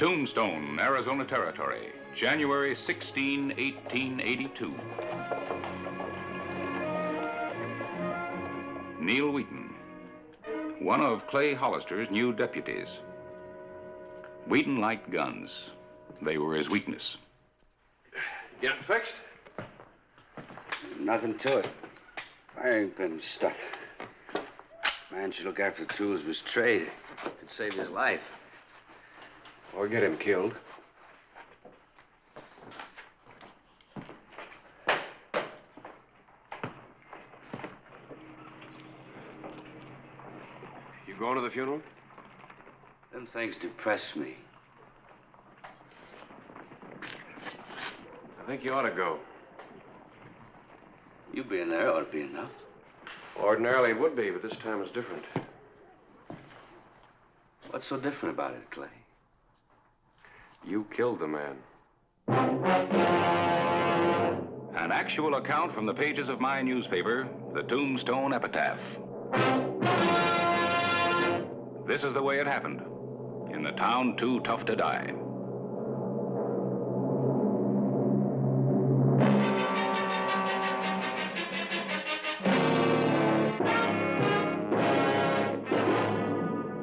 Tombstone, Arizona Territory, January 16, 1882. Neil Wheaton, one of Clay Hollister's new deputies. Wheaton liked guns. They were his weakness. Get it fixed? Nothing to it. Firing pin stuck. Man should look after the tools of his trade. Could save his life. Or get him killed. You going to the funeral? Them things depress me. I think you ought to go. You being there ought to be enough. Ordinarily it would be, but this time is different. What's so different about it, Clay? You killed the man. An actual account from the pages of my newspaper, the Tombstone Epitaph. This is the way it happened, in the town too tough to die.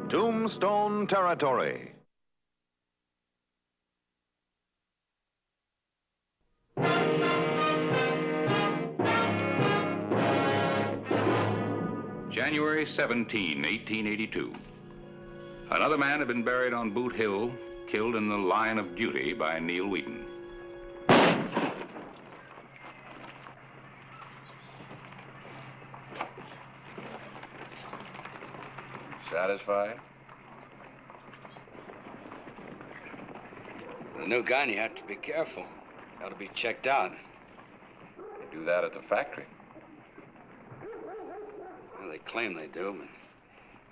Tombstone Territory. January 17, 1882. Another man had been buried on Boot Hill, killed in the line of duty by Neil Wheaton. Satisfied? With a new gun, you have to be careful. Got to be checked out. They do that at the factory. Well, they claim they do, but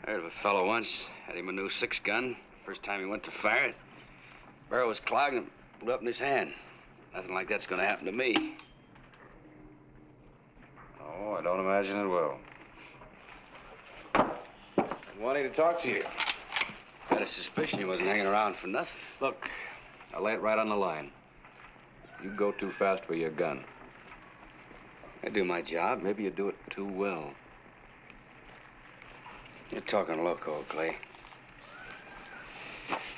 I heard of a fellow once, had him a new 6-gun. First time he went to fire it, barrel was clogged and blew up in his hand. Nothing like that's going to happen to me. Oh, I don't imagine it will. I'm wanting to talk to you. Got a suspicion he wasn't hanging around for nothing. Look, I'll lay it right on the line. You go too fast for your gun. I do my job. Maybe you do it too well. You're talking loco, Clay.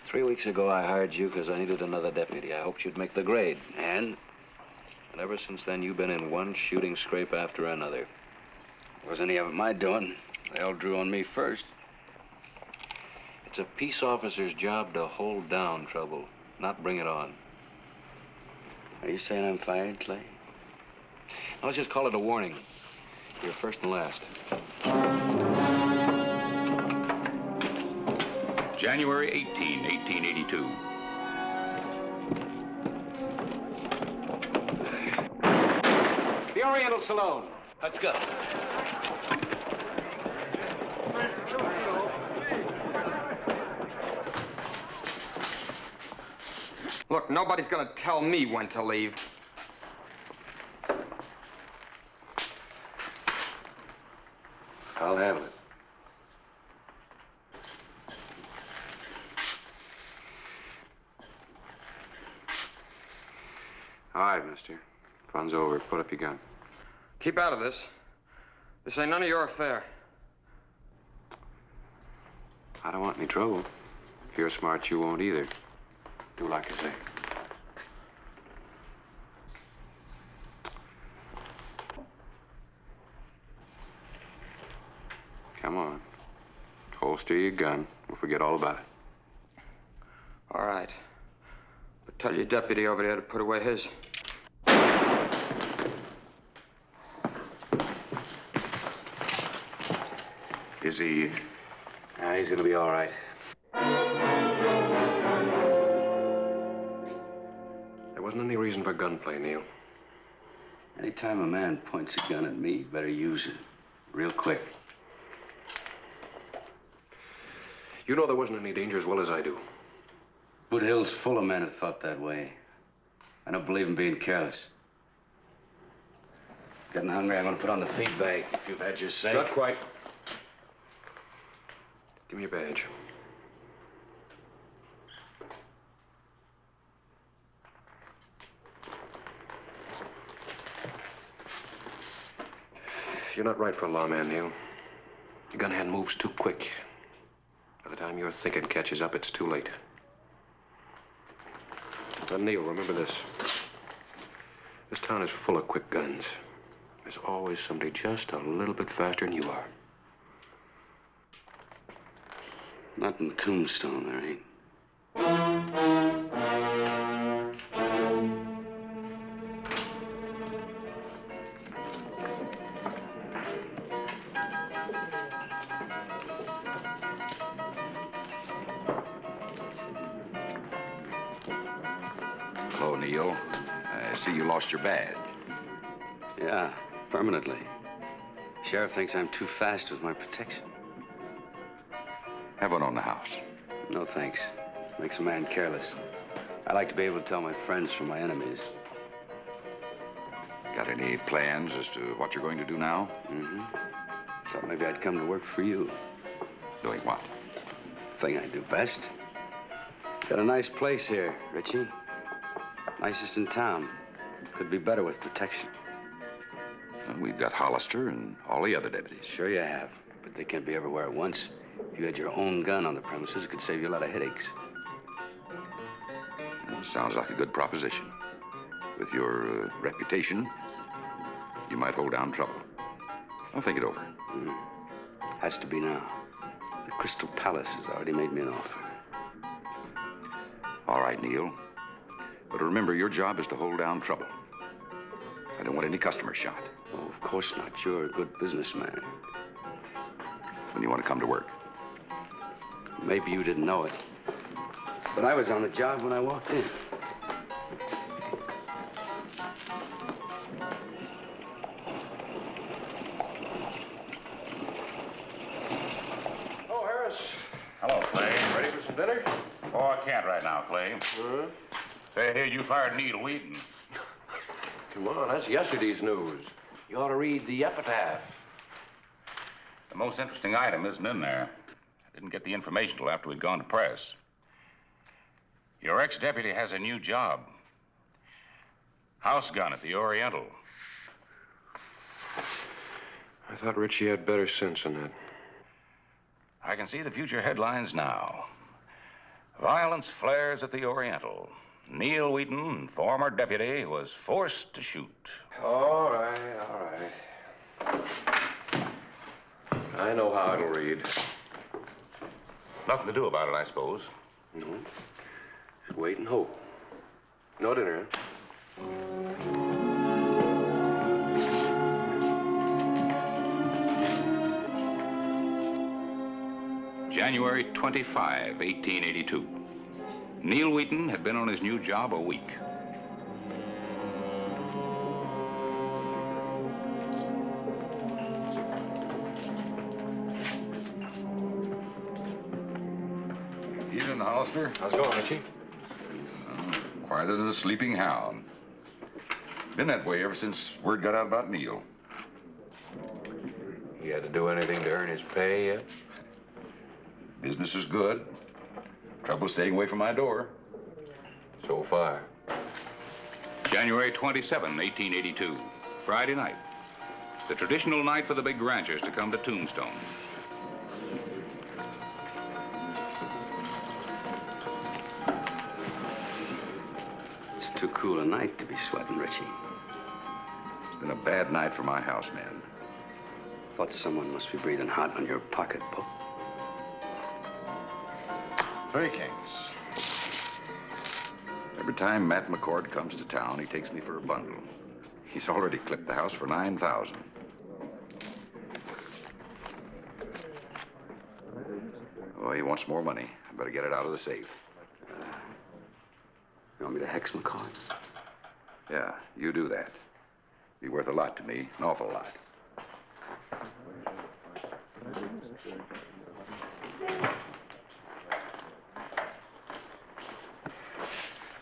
3 weeks ago, I hired you because I needed another deputy. I hoped you'd make the grade. And? And ever since then, you've been in one shooting scrape after another. Wasn't any of it my doing. They all drew on me first. It's a peace officer's job to hold down trouble, not bring it on. Are you saying I'm fired, Clay? Now, let's just call it a warning. You're first and last. January 18, 1882. The Oriental Saloon. Let's go. Look, nobody's gonna tell me when to leave. I'll handle it. All right, mister. Fun's over. Put up your gun. Keep out of this. This ain't none of your affair. I don't want any trouble. If you're smart, you won't either. Do like I say. Come on. Holster your gun. We'll forget all about it. All right. But tell your deputy over there to put away his. Is he? He's gonna be all right. There wasn't any reason for gunplay, Neil. Anytime a man points a gun at me, you better use it. Real quick. You know there wasn't any danger as well as I do. Boot Hill's full of men who thought that way. I don't believe in being careless. Getting hungry, I'm gonna put on the feed bag if you've had your say. Not quite. Give me your badge. You're not right for a lawman, Neil. Your gun hand moves too quick. By the time your thinking catches up, it's too late. But Neil, remember this. This town is full of quick guns. There's always somebody just a little bit faster than you are. Not in Tombstone, there ain't. Hello, Neil. I see you lost your badge. Yeah, permanently. Sheriff thinks I'm too fast with my protection. Have one on the house. No, thanks. Makes a man careless. I like to be able to tell my friends from my enemies. Got any plans as to what you're going to do now? Mm-hmm. Thought maybe I'd come to work for you. Doing what? Thing I do best. Got a nice place here, Richie. Nicest in town. Could be better with protection. Well, we've got Hollister and all the other deputies. Sure you have, but they can't be everywhere at once. If you had your own gun on the premises, it could save you a lot of headaches. Well, sounds like a good proposition. With your reputation, you might hold down trouble. I'll think it over. Has to be now. The Crystal Palace has already made me an offer. All right, Neil. But remember, your job is to hold down trouble. I don't want any customers shot. Oh, of course not. You're a good businessman. When you want to come to work. Maybe you didn't know it, but I was on the job when I walked in. Oh, Harris. Hello, Clay. Ready for some dinner? Oh, I can't right now, Clay. Say, here, you fired Neil Wheaton. Come on, that's yesterday's news. You ought to read the epitaph. The most interesting item isn't in there. I didn't get the information till after we'd gone to press. Your ex-deputy has a new job. House gun at the Oriental. I thought Richie had better sense than that. I can see the future headlines now. Violence flares at the Oriental. Neil Wheaton, former deputy, was forced to shoot. All right, all right. I know how it'll read. Nothing to do about it, I suppose. No. Just wait and hope. No dinner, huh? January 25, 1882. Neil Wheaton had been on his new job a week. Evening, Hollister. How's it going, Richie? Quieter than a sleeping hound. Been that way ever since word got out about Neil. He had to do anything to earn his pay yet? Business is good. Trouble staying away from my door. So far. January 27, 1882, Friday night. The traditional night for the big ranchers to come to Tombstone. It's too cool a night to be sweating, Richie. It's been a bad night for my houseman. Thought someone must be breathing hot on your pocketbook. Hurricanes. Every time Matt McCord comes to town, he takes me for a bundle. He's already clipped the house for $9,000. Oh, he wants more money. I better get it out of the safe. You want me to hex McCord? Yeah, you do that. Be worth a lot to me, an awful lot.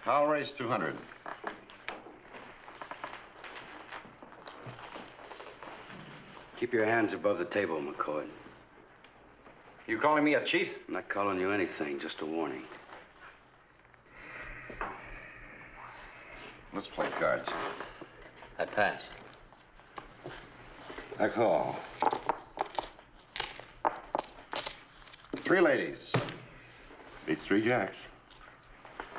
I'll raise 200. Keep your hands above the table, McCord. You calling me a cheat? I'm not calling you anything, just a warning. Let's play cards. I pass. I call. 3 ladies. Beats 3 jacks.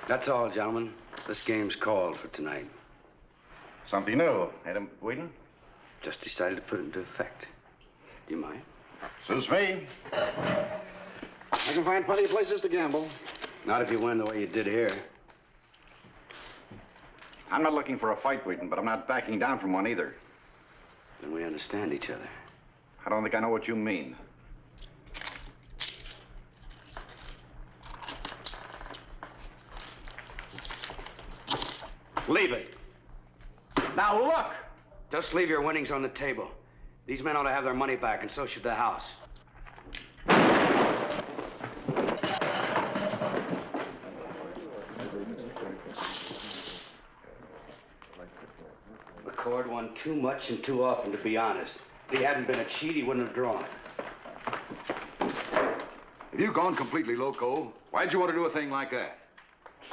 That's all, gentlemen. This game's called for tonight. Something new, Adam Whedon? Just decided to put it into effect. Do you mind? Suits me. I can find plenty of places to gamble. Not if you win the way you did here. I'm not looking for a fight, Wheaton, but I'm not backing down from one either. Then we understand each other. I don't think I know what you mean. Leave it. Now look! Just leave your winnings on the table. These men ought to have their money back, and so should the house. McCord won too much and too often, to be honest. If he hadn't been a cheat, he wouldn't have drawn. Have you gone completely loco? Why'd you want to do a thing like that?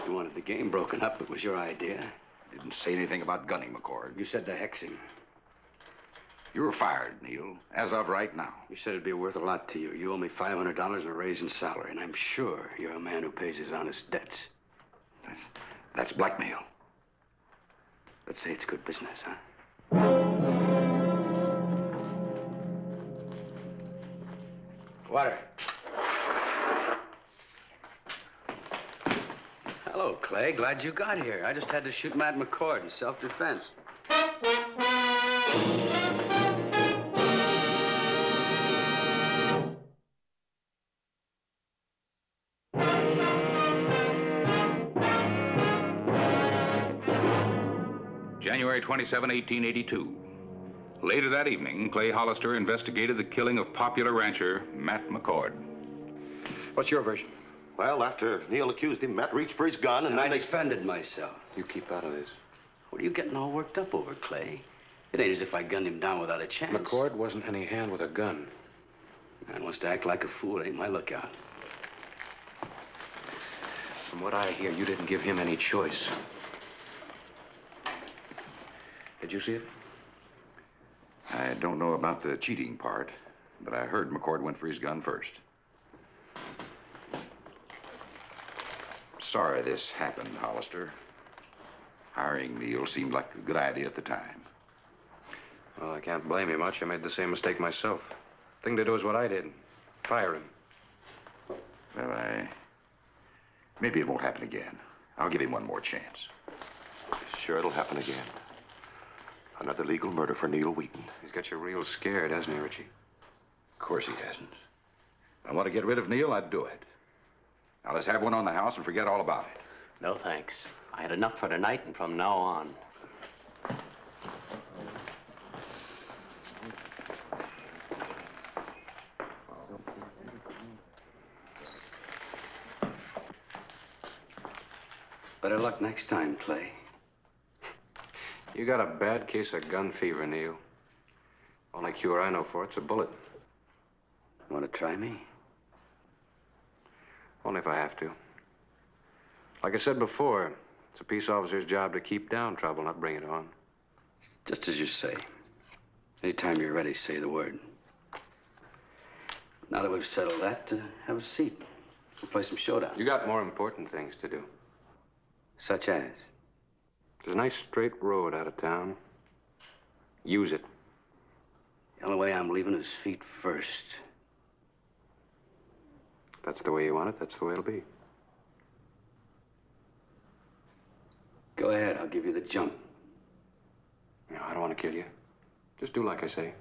You wanted the game broken up. It was your idea. Didn't say anything about gunning McCord. You said to hex him. You were fired, Neil, as of right now. You said it'd be worth a lot to you. You owe me $500 and a raise in salary, and I'm sure you're a man who pays his honest debts. That's blackmail. Let's say it's good business, huh? Water. Hello, Clay. Glad you got here. I just had to shoot Matt McCord in self-defense. January 27, 1882. Later that evening, Clay Hollister investigated the killing of popular rancher Matt McCord. What's your version? Well, after Neil accused him, Matt reached for his gun and I then they... defended myself. You keep out of this. What are you getting all worked up over, Clay? It ain't as if I gunned him down without a chance. McCord wasn't any hand with a gun. Man wants to act like a fool. It ain't my lookout. From what I hear, you didn't give him any choice. Did you see it? I don't know about the cheating part, but I heard McCord went for his gun first. Sorry this happened, Hollister. Hiring Neil seemed like a good idea at the time. Well, I can't blame you much. I made the same mistake myself. Thing to do is what I did. Fire him. Well, maybe it won't happen again. I'll give him one more chance. Sure it'll happen again. Another legal murder for Neil Wheaton. He's got you real scared, hasn't he, Richie? Of course he hasn't. If I want to get rid of Neil, I'd do it. Now let's have one on the house and forget all about it. No, thanks. I had enough for tonight, and from now on. Better luck next time, Clay. You got a bad case of gun fever, Neil. Only cure I know for it's a bullet. Want to try me? Only if I have to. Like I said before, it's a peace officer's job to keep down trouble, not bring it on. Just as you say. Anytime you're ready, say the word. Now that we've settled that, have a seat. We'll play some showdown. You got more important things to do. Such as? There's a nice straight road out of town. Use it. The only way I'm leaving is feet first. If that's the way you want it, that's the way it'll be. Go ahead, I'll give you the jump. No, I don't want to kill you. Just do like I say.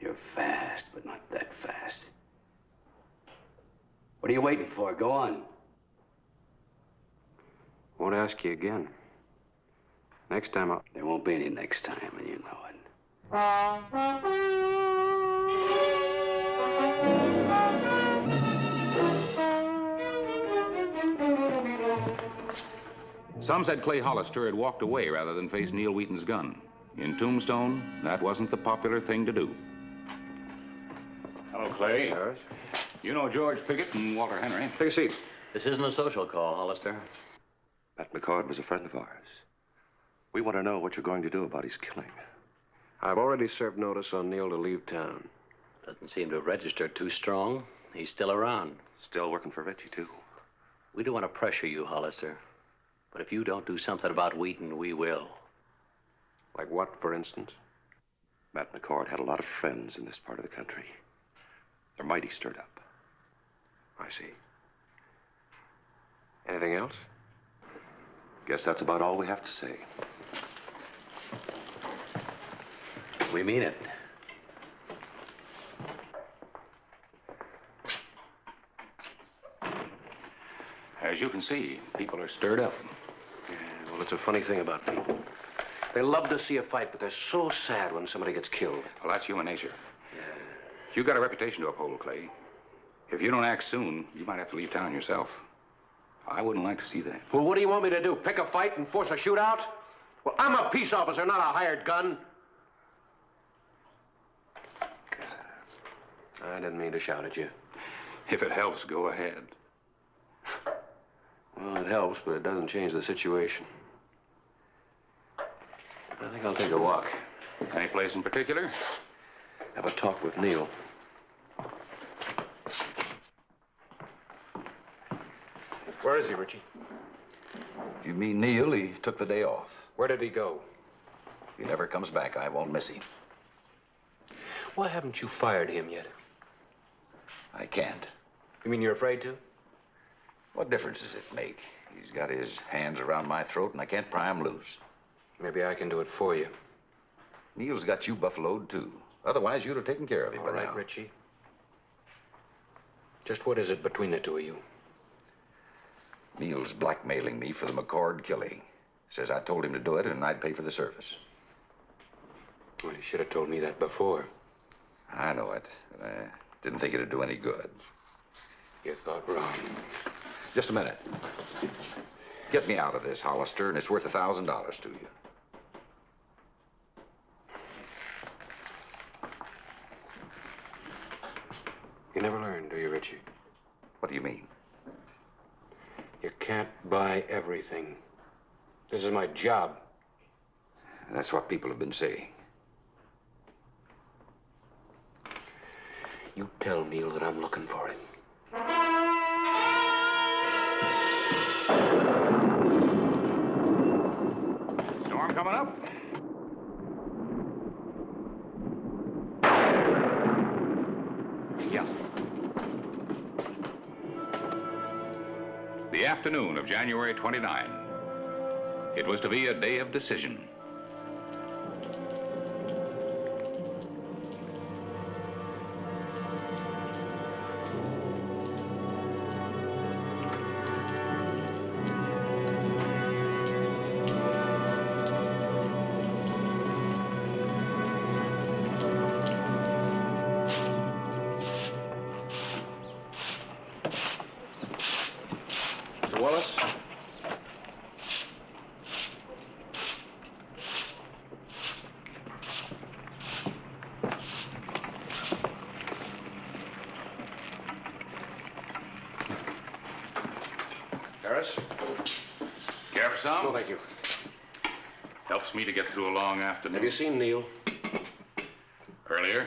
You're fast, but not that fast. What are you waiting for? Go on. Won't ask you again. Next time I'll... There won't be any next time, and you know it. Some said Clay Hollister had walked away rather than face Neil Wheaton's gun. In Tombstone, that wasn't the popular thing to do. Hello, Clay. Yes? You know George Pickett and Walter Henry. Take a seat. This isn't a social call, Hollister. Matt McCord was a friend of ours. We want to know what you're going to do about his killing. I've already served notice on Neil to leave town. Doesn't seem to have registered too strong. He's still around. Still working for Richie, too. We don't want to pressure you, Hollister. But if you don't do something about Wheaton, we will. Like what, for instance? Matt McCord had a lot of friends in this part of the country. They're mighty stirred up. I see. Anything else? Guess that's about all we have to say. We mean it. As you can see, people are stirred up. Yeah, well, it's a funny thing about people. They love to see a fight, but they're so sad when somebody gets killed. Well, that's human nature. You've got a reputation to uphold, Clay. If you don't act soon, you might have to leave town yourself. I wouldn't like to see that. Well, what do you want me to do? Pick a fight and force a shootout? Well, I'm a peace officer, not a hired gun. I didn't mean to shout at you. If it helps, go ahead. Well, it helps, but it doesn't change the situation. I think I'll take a walk. Any place in particular? Have a talk with Neil. Where is he, Richie? If you mean Neil, he took the day off. Where did he go? If he never comes back, I won't miss him. Why haven't you fired him yet? I can't. You mean you're afraid to? What difference does it make? He's got his hands around my throat, and I can't pry him loose. Maybe I can do it for you. Neil's got you buffaloed, too. Otherwise, you'd have taken care of him All by right, now. Richie. Just what is it between the two of you? Neil's blackmailing me for the McCord killing. Says I told him to do it, and I'd pay for the service. Well, you should have told me that before. I know it. I didn't think it'd do any good. You thought wrong. Just a minute. Get me out of this, Hollister, and it's worth $1,000 to you. You never learn, do you, Richie? What do you mean? You can't buy everything. This is my job. That's what people have been saying. You tell Neil that I'm looking for him. Storm coming up? Yeah. The afternoon of January 29. It was to be a day of decision. Mr. Wallace? Harris? Care for some? No, thank you. Helps me to get through a long afternoon. Have you seen Neil? Earlier?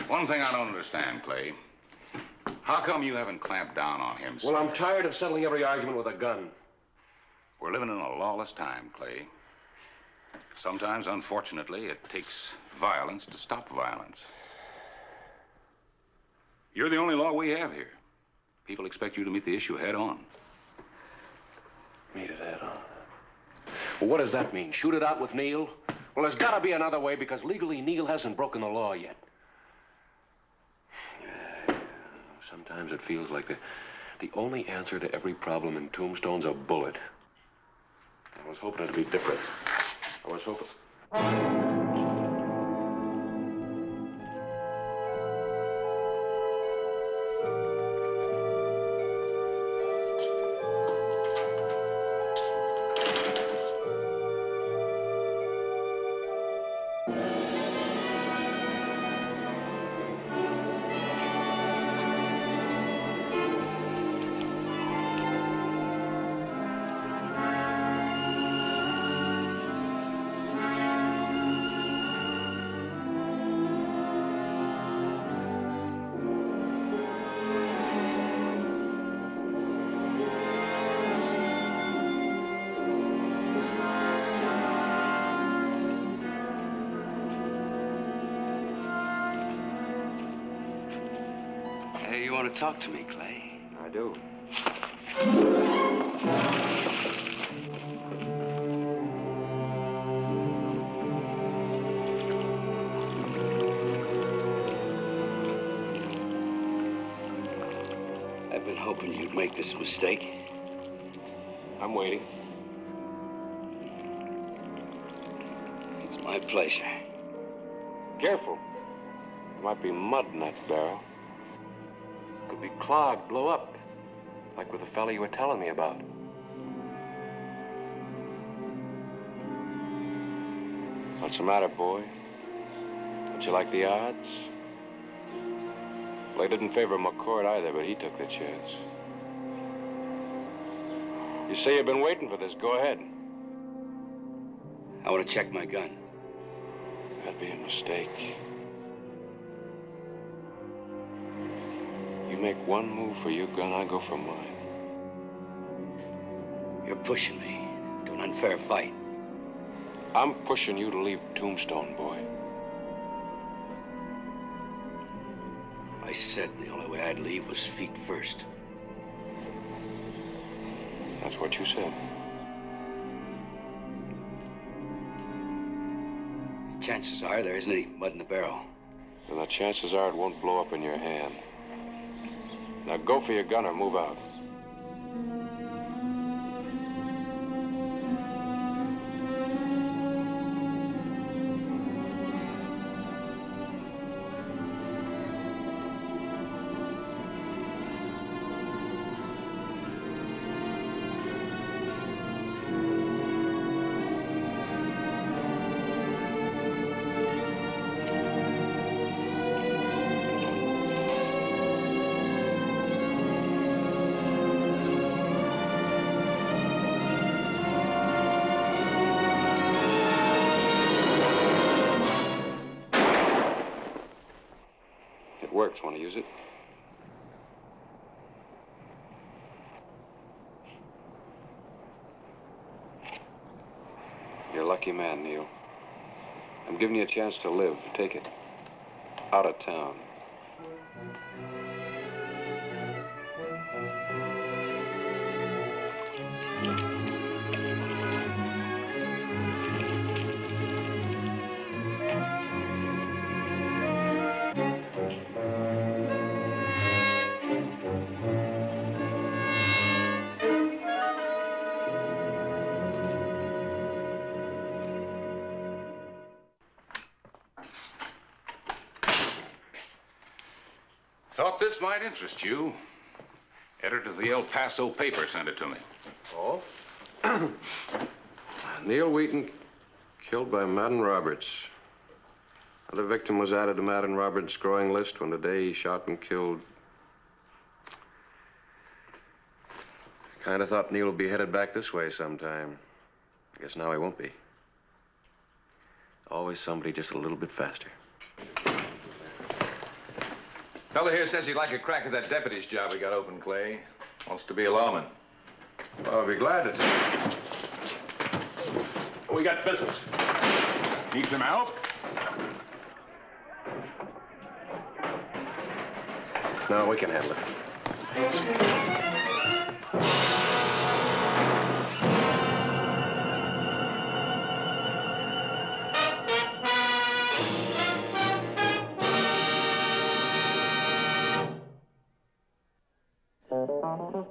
One thing I don't understand, Clay. How come you haven't clamped down on him? Well, I'm tired of settling every argument with a gun. We're living in a lawless time, Clay. Sometimes, unfortunately, it takes violence to stop violence. You're the only law we have here. People expect you to meet the issue head on. Meet it head on. Well, what does that mean? Shoot it out with Neil? Well, there's got to be another way because legally Neil hasn't broken the law yet. Sometimes it feels like the only answer to every problem in Tombstone's a bullet. I was hoping it'd be different. I was hoping... you want to talk to me, Clay. I do. I've been hoping you'd make this mistake. I'm waiting. It's my pleasure. Careful. There might be mud in that barrel. Could be clogged, blow up. Like with the fella you were telling me about. What's the matter, boy? Don't you like the odds? Well, they didn't favor McCord either, but he took the chance. You say you've been waiting for this. Go ahead. I want to check my gun. That'd be a mistake. You make one move for your gun, I go for mine. You're pushing me to an unfair fight. I'm pushing you to leave Tombstone, boy. I said the only way I'd leave was feet first. That's what you said. Chances are there isn't any mud in the barrel. And the chances are it won't blow up in your hand. Now go for your gun or move out. It works. Want to use it? You're a lucky man, Neil. I'm giving you a chance to live. Take it. Out of town. Thought this might interest you. Editor of the El Paso paper sent it to me. Oh? Neil Wheaton killed by Madden Roberts. The victim was added to Madden Roberts' growing list when today he shot and killed. Kind of thought Neil would be headed back this way sometime. I guess now he won't be. Always somebody just a little bit faster. Fella here says he'd like a crack at that deputy's job we got open, Clay. Wants to be a lawman. Well, I'll be glad to take it. We got business. Need some help? No, we can handle it.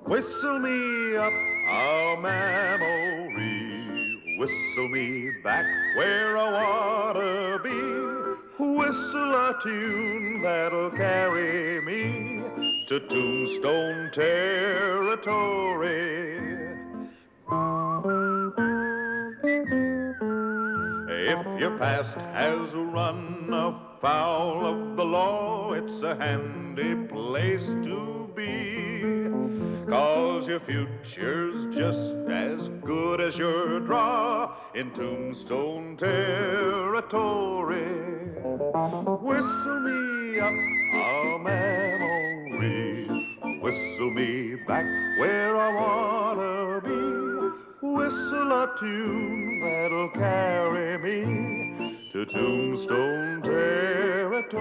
Whistle me up a memory, whistle me back where I wanna be, whistle a tune that'll carry me to Tombstone territory. If your past has run afoul of the law, it's a handy place to be. 'Cause your future's just as good as your draw in Tombstone territory. Whistle me up a memory, whistle me back where I wanna be, whistle a tune that'll carry me to Tombstone territory.